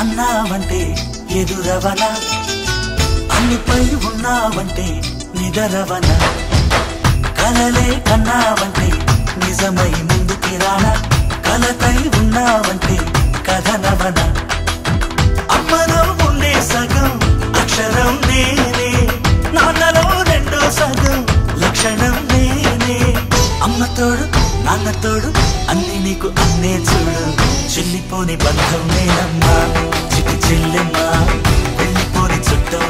అన్నావంటే ఎదురవనా, అన్నిపై ఉన్నావంటే నిదరవనా, కలలే కన్నావంటే నిజమై ముందుకి రానా, కలతై ఉన్నావంటే కథనవనా. అమ్మలో ఉండే సగం అక్షరం నేనే, నాన్నలో రెండో సగం లక్షణం నేనే. అమ్మతోడు నాన్నతోడు అన్ని నీకు అన్నే చూడు, చెల్లిపోని బంధం నేనమ్మా చిటి చెల్లెమ్మా, వెళ్ళిపోని చుట్టం